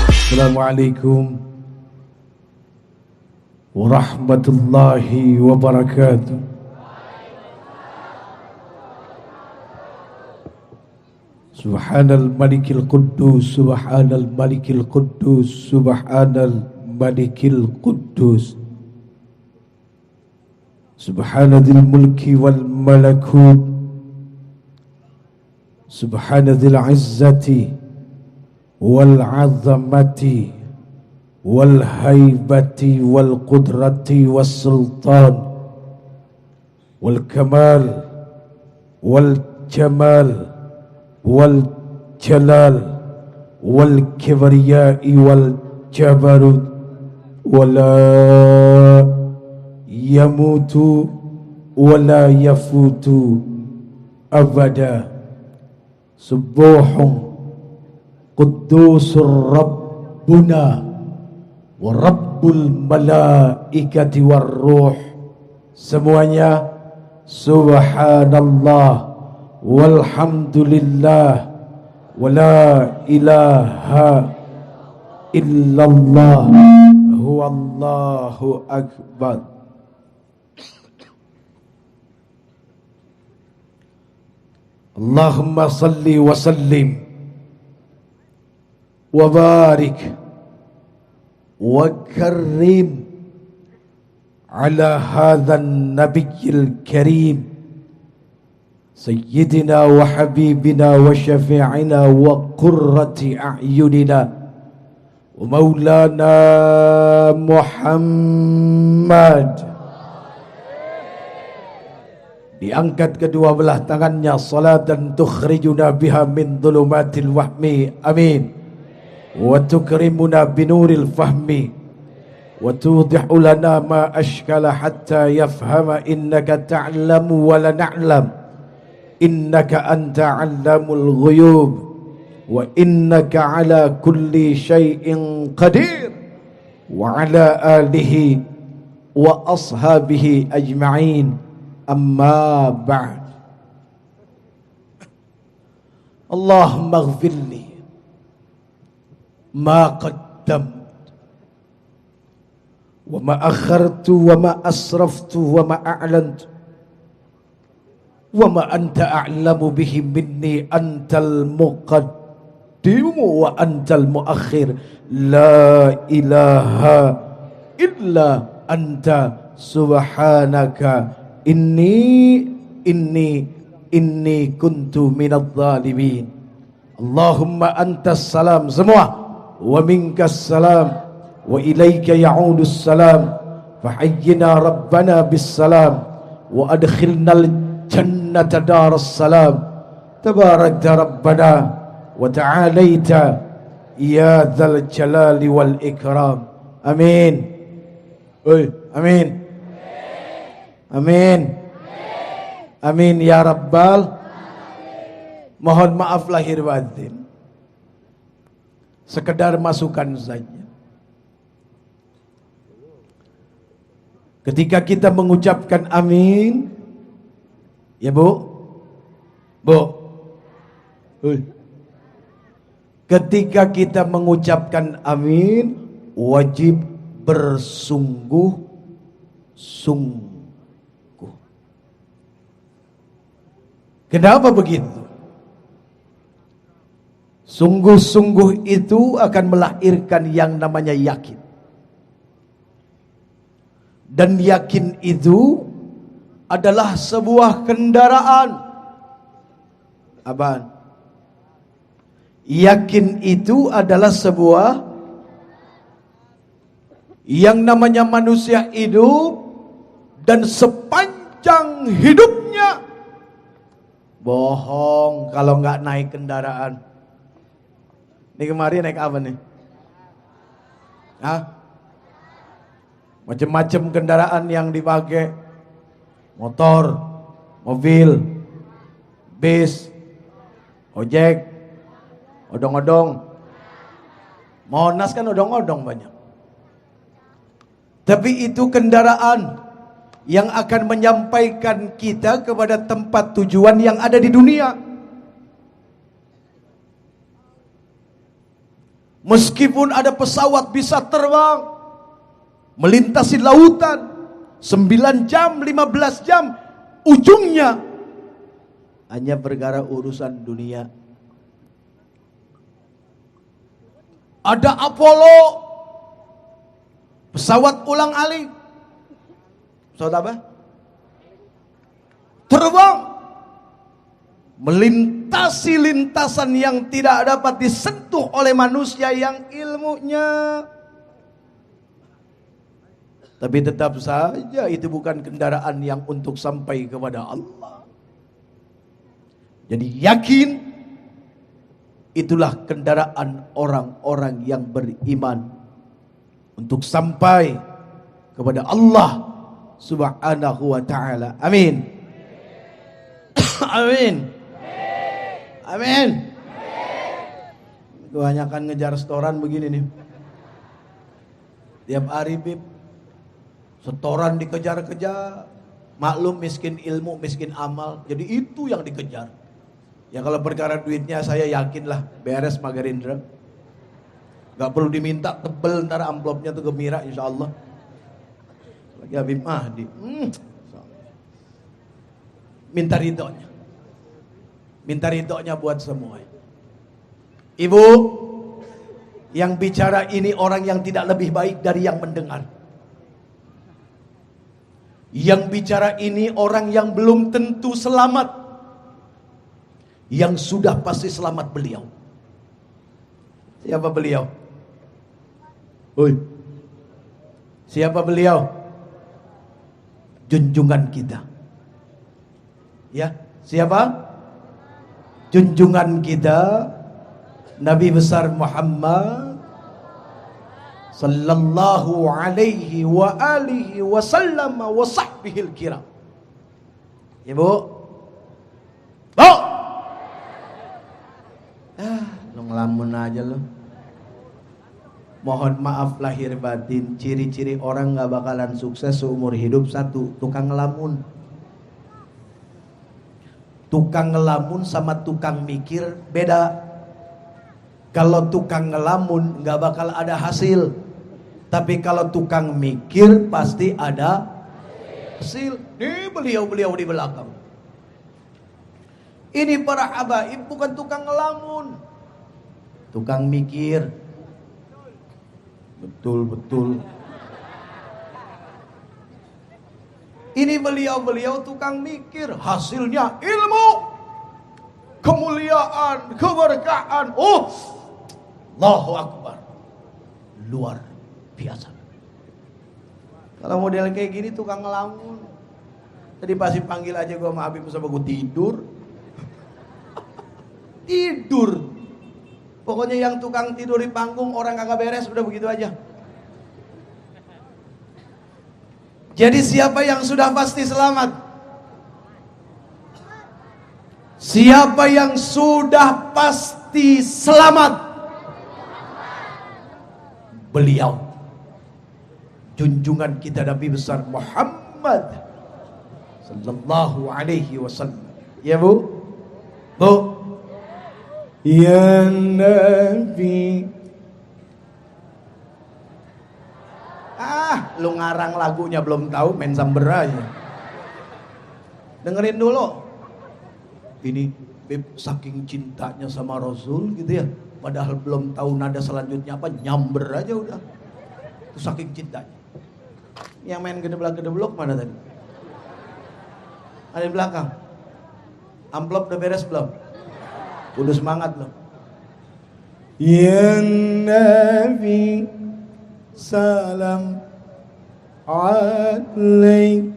Assalamualaikum warahmatullahi wabarakatuh. Subhanal malikil quddus, subhanal malikil quddus, subhanal malikil quddus. Subhanadzil mulki wal malakut, subhanadzil izzati wal azamati wal haibati wal qudrati was sultan wal kamal wal jamal wal jalal wal kibriyai wal jabarut wala yamutu wala yafutu abada. Subuhun Quddusur Rabbuna wa Rabbul Malaikati war Ruh. Semuanya subhanallah walhamdulillah wala ilaha illallah huwallahu akbar. Allahumma salli wa sallim wa barik wa karrim ala hadzal nabiyil karim sayyidina wa habibina wa syafi'ina wa qurrati a'yunina wa maulana Muhammad. Diangkat kedua belah tangannya salatan tukhrijuna biha min dhulumatil wahmi, amin, wa tukrimuna binuril fahmi wa tudihu lana ma ashkala hatta yafhama innaka ta'lamu wa la na'lam innaka anta 'allamul ghuyub wa innaka ala kulli syai'in qadir wa ala alihi wa ashabihi ajma'in, amma ba'd. Allahumma ighfirli ma qaddamtu wa ma akhartu wa ma asraftu wa ma a'lantu wa ma anta a'lamu bihi minni, antal muqaddimu wa antal muakhir, la ilaha illa anta subhanaka inni kuntu minadh dhalimin. Allahumma antas salam semua wa minkas salam wa ilaika ya'udus salam fahayyina rabbana bis salam wa adkhilnal jannata daras salam tabarakta rabbana wa ta'alaita ya dzal jalali wal ikram, amin. Amin, amin, amin ya rabbal. Mohon maaf lahir batin, sekedar masukan saja. Ketika kita mengucapkan amin, ya bu, ketika kita mengucapkan amin, wajib bersungguh-sungguh. Kenapa begitu? Sungguh-sungguh itu akan melahirkan yang namanya yakin. Dan yakin itu adalah sebuah kendaraan. Apaan? Yakin itu adalah sebuah, yang namanya manusia hidup dan sepanjang hidupnya bohong kalau nggak naik kendaraan. Ini kemarin naik apa nih? Macam-macam kendaraan yang dipakai. Motor, mobil, bis, ojek, odong-odong. Monas kan odong-odong banyak. Tapi itu kendaraan yang akan menyampaikan kita kepada tempat tujuan yang ada di dunia. Meskipun ada pesawat bisa terbang melintasi lautan 9 jam, 15 jam, ujungnya hanya perkara urusan dunia. Ada Apollo, pesawat ulang-alik. Pesawat apa? Terbang melintasi lintasan yang tidak dapat disentuh oleh manusia yang ilmunya. Tapi tetap saja itu bukan kendaraan yang untuk sampai kepada Allah. Jadi yakin itulah kendaraan orang-orang yang beriman untuk sampai kepada Allah Subhanahu wa ta'ala. Amin. Amin. Amin. Kebanyakan ngejar setoran begini nih. Tiap hari bib, setoran dikejar-kejar. Maklum miskin ilmu, miskin amal. Jadi itu yang dikejar. Ya kalau perkara duitnya saya yakinlah beres Pak Gerindra. Gak perlu diminta tebel ntar amplopnya tuh gembira insya Allah. Lagi Habib Mahdi. Minta ridhonya. Minta ridhonya buat semua. Ibu, yang bicara ini orang yang tidak lebih baik dari yang mendengar. Yang bicara ini orang yang belum tentu selamat. Yang sudah pasti selamat beliau. Siapa beliau? Oi. Siapa beliau? Junjungan kita. Ya, siapa? Junjungan kita, Nabi besar Muhammad sallallahu alaihi wa alihi wasallam wa sahbihil kiram. Ibu, lu ngelamun aja lu. Mohon maaf lahir batin, ciri-ciri orang gak bakalan sukses seumur hidup satu, tukang ngelamun. Tukang ngelamun sama tukang mikir beda. Kalau tukang ngelamun gak bakal ada hasil. Tapi kalau tukang mikir pasti ada hasil. Nih beliau-beliau di belakang. Ini para habaib bukan tukang ngelamun, tukang mikir. Betul-betul. Ini beliau-beliau tukang mikir. Hasilnya ilmu, kemuliaan, keberkahan. Oh, Allahu Akbar. Luar biasa. Kalau model kayak gini tukang ngelamun. Tadi pasti panggil aja gua sama Habib sama gua tidur. Tidur. Pokoknya yang tukang tidur di panggung orang kagak beres, udah begitu aja. Jadi siapa yang sudah pasti selamat? Siapa yang sudah pasti selamat? Beliau, junjungan kita Nabi besar Muhammad sallallahu alaihi wasallam. Ya Bu? Bu? Ya Nabi. Lu ngarang lagunya belum tahu, main samber aja. Dengerin dulu. Ini Beb saking cintanya sama Rasul gitu ya. Padahal belum tahu nada selanjutnya apa, nyamber aja udah. Itu saking cintanya. Yang main gedeblak-gedeblok mana tadi? Ada di belakang. Amplop udah beres belum? Udah semangat loh. Ya Nabi salam alaik,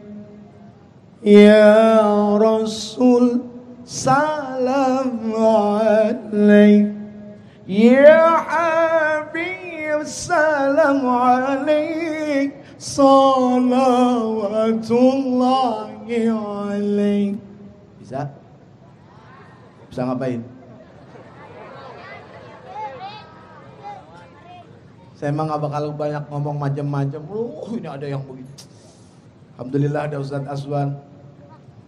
ya Rasul salam alaik, ya Habib salam alaik, salawatullahi alaik. Bisa? Bisa ngapain? Saya emang gak bakal banyak ngomong macam-macam. Ini ada yang begitu. Alhamdulillah ada Ustadz Aswan,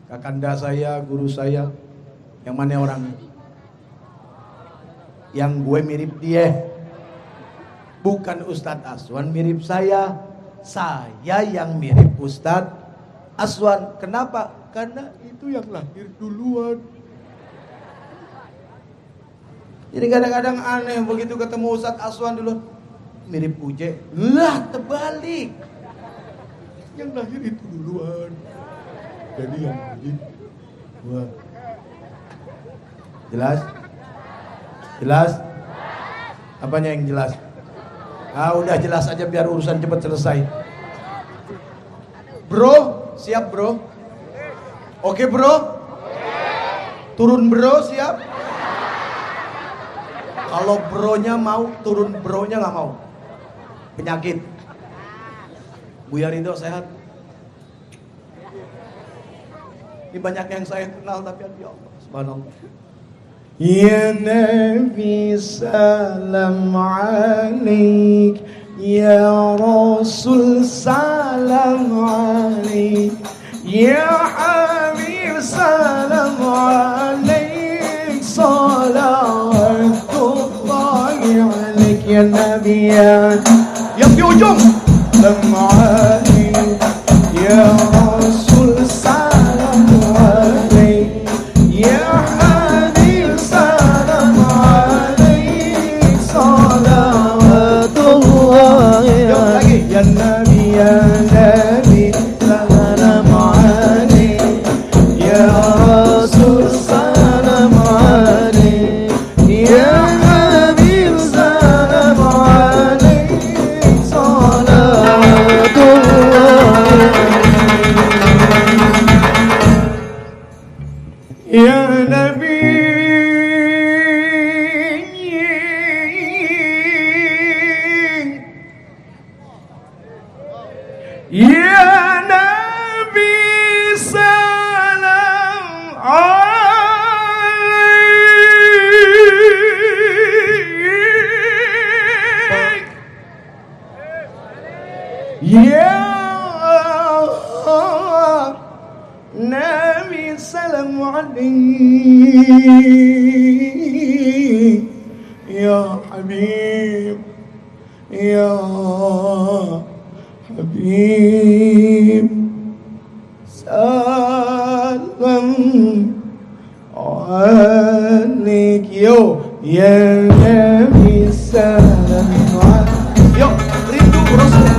kakanda saya, guru saya. Yang mana orangnya? Yang gue mirip dia. Bukan Ustadz Aswan mirip saya yang mirip Ustadz Aswan. Kenapa? Karena itu yang lahir duluan. Jadi kadang-kadang aneh begitu ketemu Ustadz Aswan dulu, mirip Uje. Lah terbalik. Yang lahir itu duluan. Jadi yang lahir. Wah. Jelas? Jelas? Apanya yang jelas? Udah jelas aja biar urusan cepat selesai. Bro, siap bro? Oke bro? Turun bro, siap? Kalau bronya mau, turun bronya nggak mau. Penyakit. Buya Ridho sehat. Ini banyak yang saya kenal tapi ya Allah, subhanallah. Ya Nabi salam alaik, ya Rasul salam alaik, ya Habib salam alaik, salawatullahi alaik, ya Nabi ya. Yang di ujung salam alaik, ya Rasul salam alaik, ya ya Nabi ya Nabi salam alaik, ya Rasul salam alaik, ya Habib salam alaik, salawatullahi ya Nabi. Ya Nabi salam alaik, ya Nabi salam alaik, ya Habib ya Habib salam alaik, yo ya Nabi salam alaik. Yo rindu Rasul.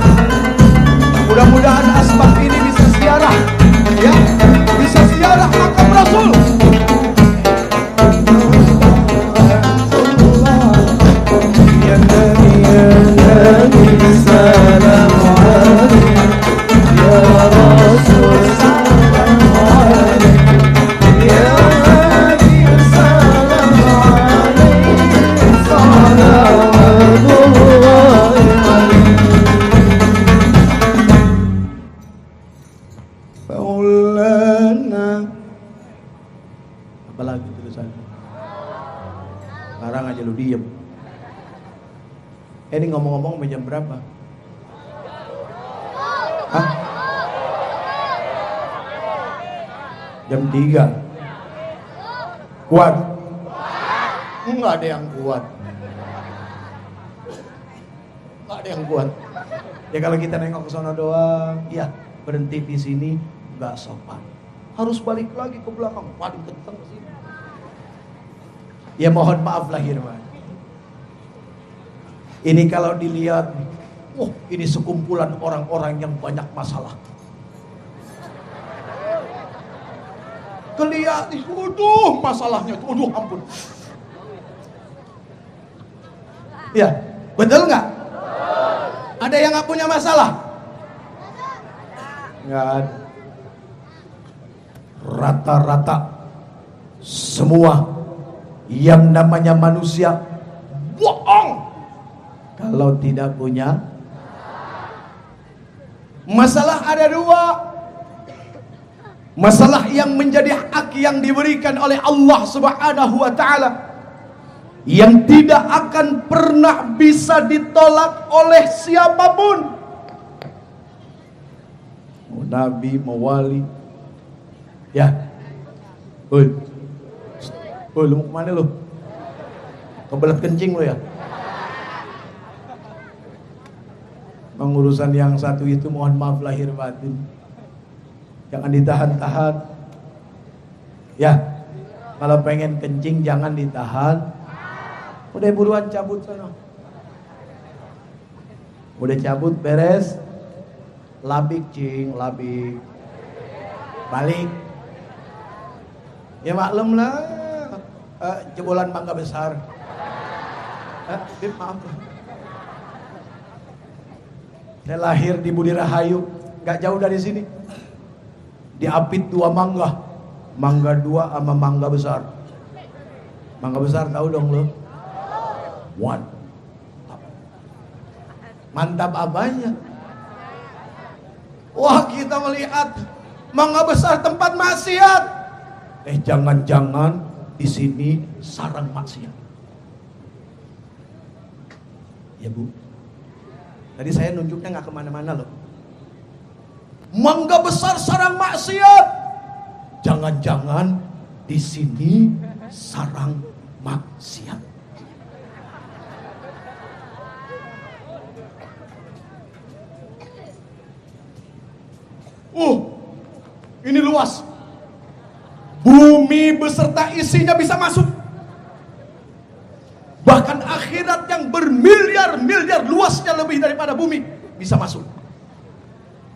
Mudah-mudahan asbab ini bisa ziarah, ya, bisa ziarah makam Rasul. Ya Nabi salam alaik, ya Rasul salam alaik, ya Habib salam alaik, salawatullahi alaik. Maulana. Apalagi tulisan? Sekarang aja lu diem. Ini ngomong-ngomong jam berapa? Hah? Jam 3. Kuat? Enggak ada yang kuat. Enggak ada yang kuat. Ya kalau kita nengok ke sana doang, ya berhenti di sini enggak sopan. Harus balik lagi ke belakang, paling kenceng ke sini. Ya mohon maaf lahir batin. Ini kalau dilihat, ini sekumpulan orang-orang yang banyak masalah. Kelihat, waduh masalahnya, waduh ampun. Ya, betul nggak? Ada yang nggak punya masalah? Nggak ada. Rata-rata semua yang namanya manusia bohong kalau tidak punya masalah. Ada dua masalah yang menjadi hak yang diberikan oleh Allah Subhanahu wa ta'ala, yang tidak akan pernah bisa ditolak oleh siapapun, mau nabi, mau wali. Ya, oi, lu mau kemana lu? Kebelet kencing lu ya? Memang urusan yang satu itu mohon maaf lahir batin. Jangan ditahan-tahan. Ya, kalau pengen kencing jangan ditahan. Udah buruan cabut sana. Udah cabut beres. Labik cing, labik. Balik. Ya maklum lah. Jebolan mangga besar. Bib maaf. Saya lahir di Budi Rahayu, gak jauh dari sini. Diapit 2 mangga. Mangga 2 sama mangga besar. Mangga besar tahu dong lo? One. Mantap apanya? Wah, kita melihat mangga besar tempat maksiat. Jangan-jangan di sini sarang maksiat. Ya Bu. Tadi saya nunjuknya nggak kemana-mana loh. Mangga besar sarang maksiat. Jangan-jangan di sini sarang maksiat. Ini luas. Bumi beserta isinya bisa masuk. Bahkan akhirat yang bermiliar-miliar luasnya lebih daripada bumi bisa masuk.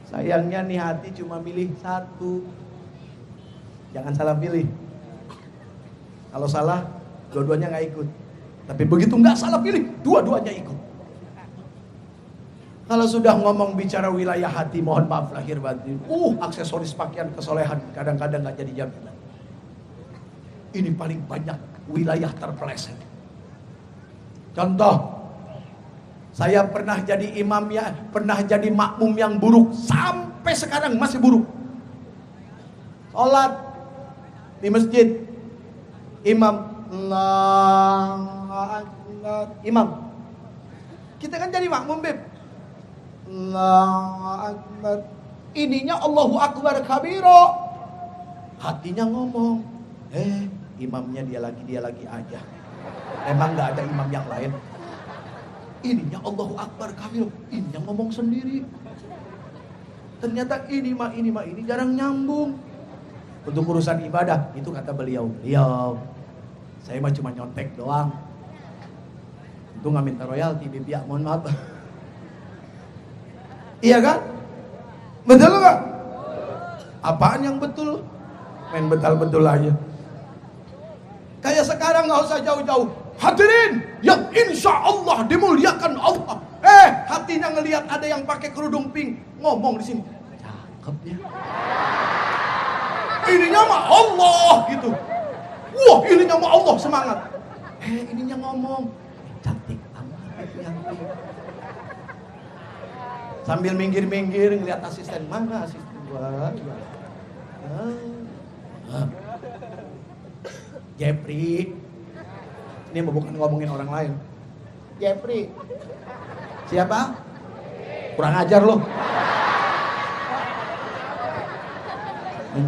Sayangnya nih hati cuma milih satu. Jangan salah pilih. Kalau salah, dua-duanya nggak ikut. Tapi begitu nggak salah pilih, dua-duanya ikut. Kalau sudah ngomong bicara wilayah hati, mohon maaf lahir batin. Aksesoris pakaian kesolehan kadang-kadang nggak jadi jaminan. Ini paling banyak wilayah terpeleset. Contoh, saya pernah jadi imamnya, pernah jadi makmum yang buruk, sampai sekarang masih buruk. Sholat di masjid, imam, imam. Kita kan jadi makmum, Beb. Allahu Akbar. Ininya Allahu Akbar kabiro. Hatinya ngomong, imamnya dia lagi aja. Emang gak ada imam yang lain? Ininya Allahu Akbar kabiro. Ininya ngomong sendiri. Ternyata ini jarang nyambung. Untuk urusan ibadah, itu kata beliau. Saya mah cuma nyontek doang. Itu gak minta royalti, Bib, ya, mohon maaf. Iya kan? Betul gak? Apaan yang betul? Main betul-betul aja. Kayak sekarang gak usah jauh-jauh. Hadirin yang insya Allah dimuliakan Allah. Hatinya ngelihat ada yang pakai kerudung pink ngomong di sini. Cakep ya. Ininya mah Allah gitu. Wah, ininya mah Allah semangat. Ininya ngomong. Cantik amat yang pink. Sambil minggir-minggir ngeliat asisten, mana asisten gua? Jepri. Ini bukan ngomongin orang lain. Jepri. Siapa? Kurang ajar loh.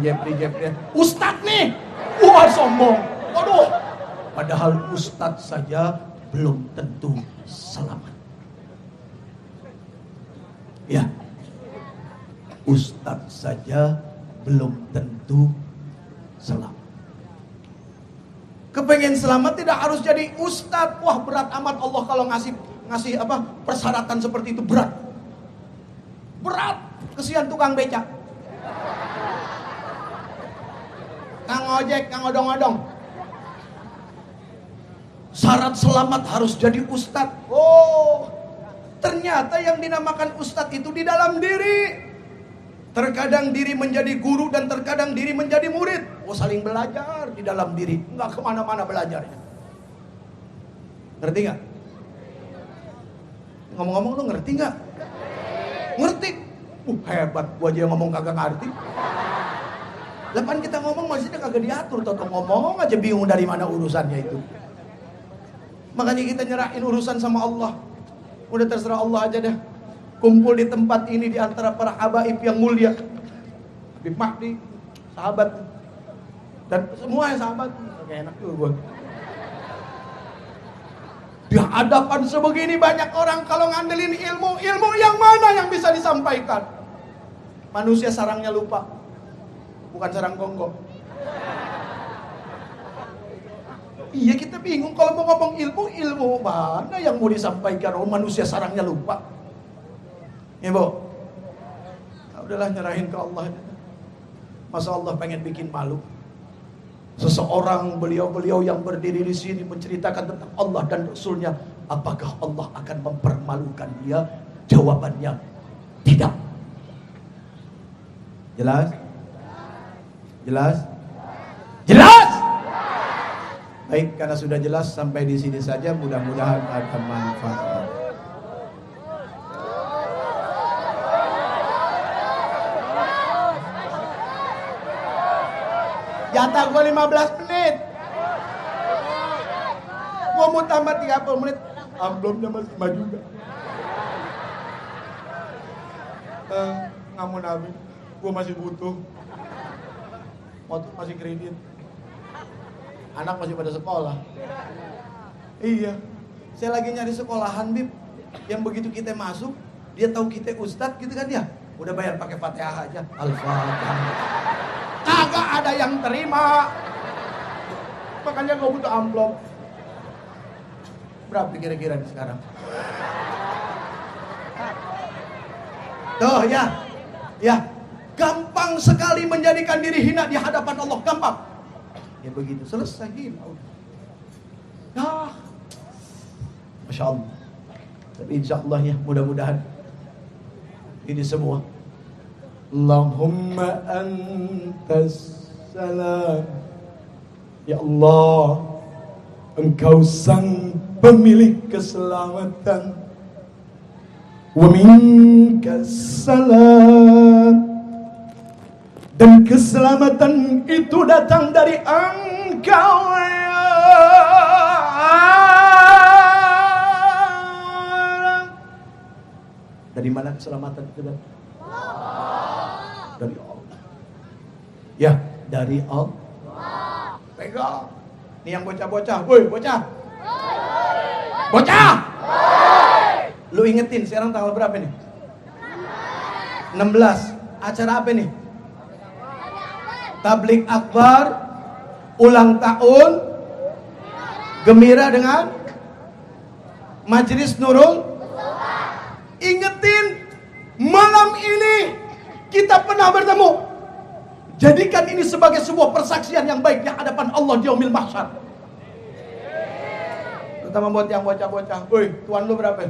Jepri. Ustadz nih. Wah, sombong. Waduh. Padahal ustadz saja belum tentu selamat. Ya, ustadz saja belum tentu selamat. Kepengen selamat tidak harus jadi ustadz. Wah, berat amat Allah kalau ngasih persyaratan seperti itu, berat. Kesian tukang becak, kang ojek, kang odong-odong. Syarat selamat harus jadi ustadz. Ternyata yang dinamakan ustadz itu di dalam diri. Terkadang diri menjadi guru dan terkadang diri menjadi murid. Saling belajar di dalam diri. Enggak kemana-mana belajarnya. Ngerti gak? Ngomong-ngomong lu ngerti gak? Ngerti. Hebat gua aja yang ngomong kagak ngerti. Lepas kita ngomong maksudnya kagak diatur. Toto ngomong aja bingung dari mana urusannya itu. Makanya kita nyerahin urusan sama Allah. Udah terserah Allah aja dah. Kumpul di tempat ini di antara para habaib yang mulia. Habib Mahdi, sahabat. Dan semua yang sahabat. Kayak enak juga gue. Di hadapan sebegini banyak orang kalau ngandelin ilmu yang mana yang bisa disampaikan? Manusia sarangnya lupa. Bukan sarang gonggong. Iya, kita bingung kalau mau ngomong ilmu mana yang mau disampaikan? Oh, manusia sarangnya lupa. Ya, Bu. Nah, udahlah, nyerahin ke Allah. Masa Allah pengen bikin malu? Seseorang beliau yang berdiri di sini menceritakan tentang Allah dan Rasulnya, apakah Allah akan mempermalukan dia? Jawabannya tidak. Jelas? Jelas? Jelas? Baik, karena sudah jelas sampai di sini saja. Mudah-mudahan ada manfaat. Jatah gue 15 menit. Gue mau tambah 30 menit. Amplopnya masih 5 juga. Ngamun Abi, gue masih butuh. Motor masih kredit. Anak masih pada sekolah. Iya. Saya lagi nyari sekolahan, Bib. Yang begitu kita masuk, dia tahu kita ustadz gitu kan ya. Udah bayar pakai Fatihah aja. Al-Fatihah. Kagak ada yang terima. Makanya gue butuh amplop. Berapa kira-kira nih sekarang? Tuh ya. Ya. Gampang sekali menjadikan diri hina di hadapan Allah. Gampang. Ya begitu. Selesai hina. Ya. Masya Allah. Tapi insya Allah ya, mudah-mudahan ini semua. Allahumma antas salam. Ya Allah, Engkau sang pemilik keselamatan. Wa minkas salam. Dan keselamatan itu datang dari Engkau ya. Dari mana keselamatan itu datang? Dari Allah. Ya, dari Allah. Pegang. Ini yang bocah-bocah. Woi, bocah. Bocah. Lu ingetin sekarang tanggal berapa nih? 16. Acara apa nih? Tablik akbar, ulang tahun, gembira dengan Majelis Nurul. Ingetin, malam ini kita pernah bertemu. Jadikan ini sebagai sebuah persaksian yang baik di hadapan Allah di yaumil mahsyar. Terutama buat yang bocah-bocah. Woi, tuan lu berapa?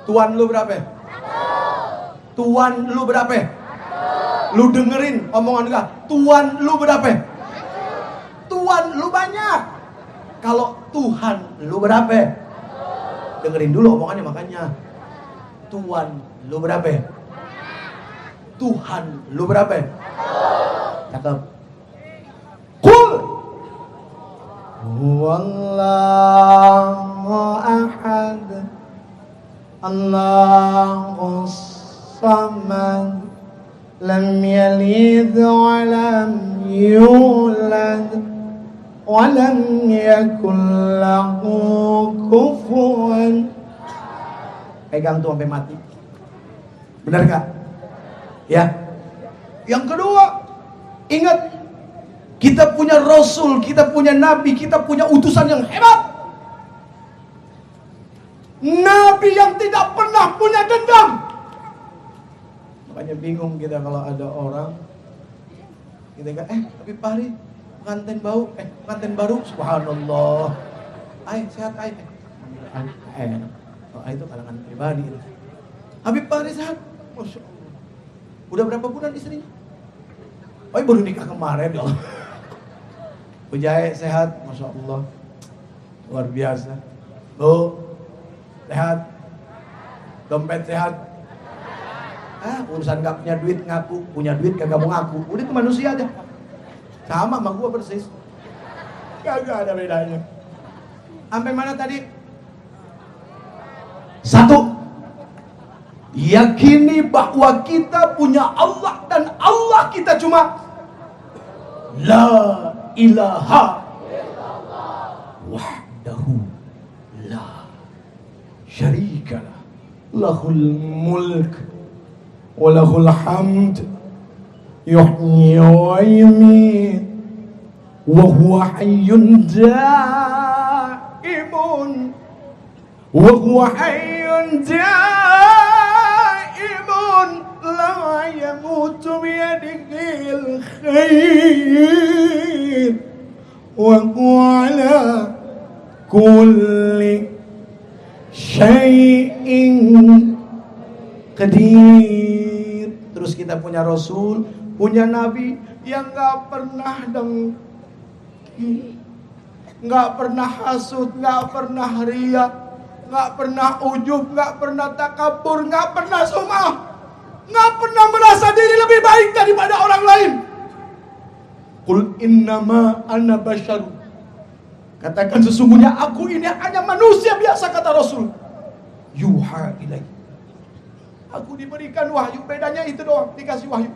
Tuan lu berapa? Tuan lu berapa? Lu dengerin omongan gak? Tuan lu berapa? Tuan lu banyak. Kalau Tuhan lu berapa? Dengerin dulu omongannya makanya. Tuhan lu berapa? Tuhan lu berapa? Cakep. Qul huwallahu ahad Allahus samad lam yalid wa lam yulad wa lam yakul lahu kufuwan. Pegang tuh sampai mati. Benar gak? Ya. Yang kedua, ingat, kita punya Rasul, kita punya Nabi, kita punya utusan yang hebat. Nabi yang tidak pernah punya dendam. Makanya bingung kita kalau ada orang kita kan, tapi Pak Hari pengantin bau, pengantin baru, subhanallah. Sehat itu kalangan pribadi itu. Habib Pak Hari sehat, masya Allah. Udah berapa bulan istrinya? Baru nikah kemarin ya Allah. Bujai sehat, masya Allah, luar biasa. Bu, sehat, dompet sehat. Urusan gak punya duit ngaku, punya duit kagak mau ngaku. Udah itu manusia aja. Sama sama gua persis. Kagak ada bedanya. Sampai mana tadi? 1. Yakini bahwa kita punya Allah dan Allah kita cuma la ilaha wahdahu lahul mulk wa lahul hamd yuhyi wa yumiit wa huwa hayyun daimun wa huwa hayyun daimun la yamutu biyadihil khair wa huwa ala kulli syai'in qadir. Terus kita punya Rasul, punya Nabi yang gak pernah dengki, gak pernah hasud, gak pernah riya, gak pernah ujub, gak pernah takabur, gak pernah sum'ah, gak pernah merasa diri lebih baik daripada orang lain. Qul innama ana basyarun, katakan sesungguhnya aku ini hanya manusia biasa, kata Rasul. Yuha ilai, aku diberikan wahyu, bedanya itu doang, dikasih wahyu.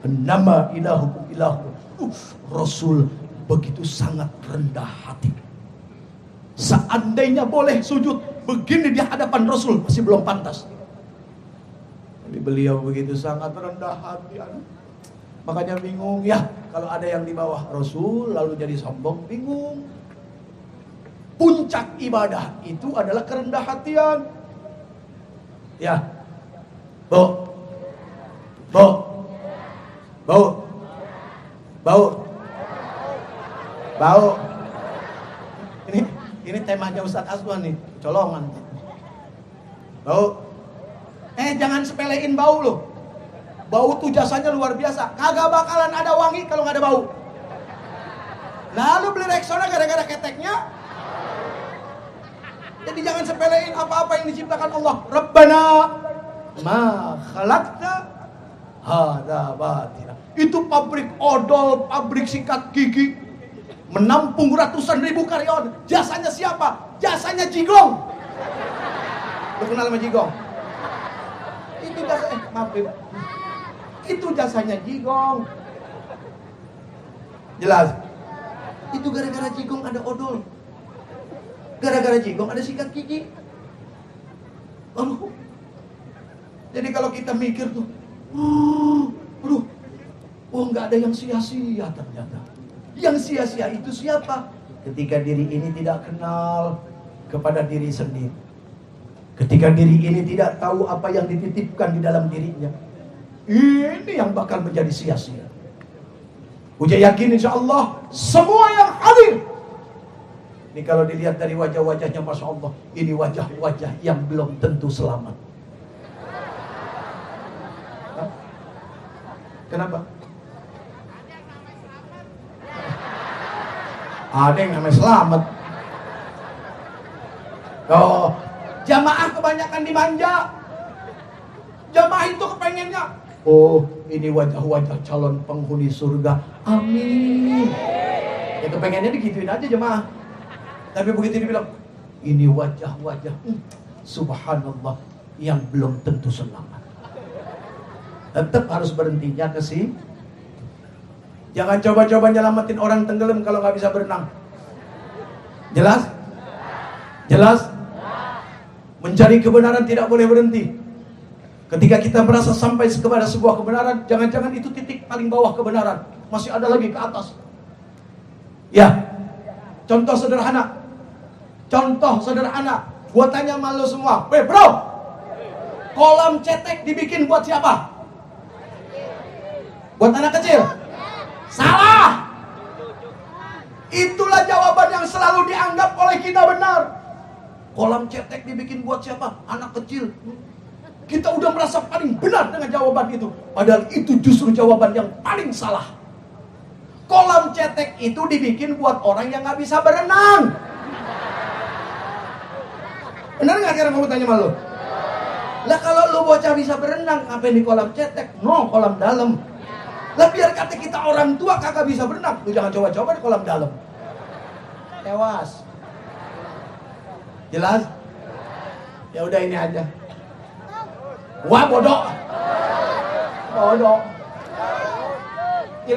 Nama ilahukum ilahu. Rasul begitu sangat rendah hati. Seandainya boleh sujud begini di hadapan Rasul masih belum pantas. Tapi beliau begitu sangat rendah hati. Makanya bingung ya kalau ada yang di bawah Rasul lalu jadi sombong, bingung. Puncak ibadah itu adalah kerendah hatian. Ya, bau, Ini temanya Ustadz Aswan nih, colongan. Bau. Jangan sepelein bau loh. Bau tuh jasanya luar biasa. Kagak bakalan ada wangi kalau nggak ada bau. Lalu beli Rexona gara-gara keteknya. Jadi jangan sepelein apa-apa yang diciptakan Allah. Rabbana ma khalaqta hadza batila. Itu pabrik odol, pabrik sikat gigi, menampung ratusan ribu karyawan. Jasanya siapa? Jasanya Jigong. Lu kenal sama Jigong? Itu jasa, maaf Ibu. Itu jasanya Jigong. Jelas? Itu gara-gara Jigong ada odol. Gara-gara Jigong ada sikat gigi. Aduh. Jadi kalau kita mikir tuh, aduh, nggak ada yang sia-sia ternyata. Yang sia-sia itu siapa? Ketika diri ini tidak kenal kepada diri sendiri. Ketika diri ini tidak tahu apa yang dititipkan di dalam dirinya. Ini yang bakal menjadi sia-sia. Uja yakin insya Allah semua yang hadir. Ini kalau dilihat dari wajah-wajahnya, Masya Allah, ini wajah-wajah yang belum tentu selamat. Hah? Kenapa? Ada yang namanya selamat. Oh, jamaah kebanyakan dimanja. Jamaah itu kepengennya, oh, ini wajah-wajah calon penghuni surga. Amin. Ya kepengennya digituin aja jemaah. Tapi begitu dibilang, ini wajah-wajah, subhanallah, yang belum tentu selamat. Tetap harus berhentinya ke sini. Jangan coba-coba nyelamatin orang tenggelam kalau nggak bisa berenang. Jelas? Jelas? Mencari kebenaran tidak boleh berhenti. Ketika kita merasa sampai kepada sebuah kebenaran, jangan-jangan itu titik paling bawah kebenaran. Masih ada lagi ke atas. Ya, contoh sederhana. Gua tanya sama lo semua, bro, kolam cetek dibikin buat siapa? Buat anak kecil? Salah. Itulah jawaban yang selalu dianggap oleh kita benar. Kolam cetek dibikin buat siapa? Anak kecil. Kita udah merasa paling benar dengan jawaban itu. Padahal itu justru jawaban yang paling salah. Kolam cetek itu dibikin buat orang yang gak bisa berenang. Benar gak sekarang kamu tanya sama lu? Lah kalau lu bocah bisa berenang, ngapain di kolam cetek? No, kolam dalam. Lah biar kata kita orang tua kagak bisa berenang, lu jangan coba-coba di kolam dalam. Tewas. Jelas? Ya udah ini aja. Wah bodoh.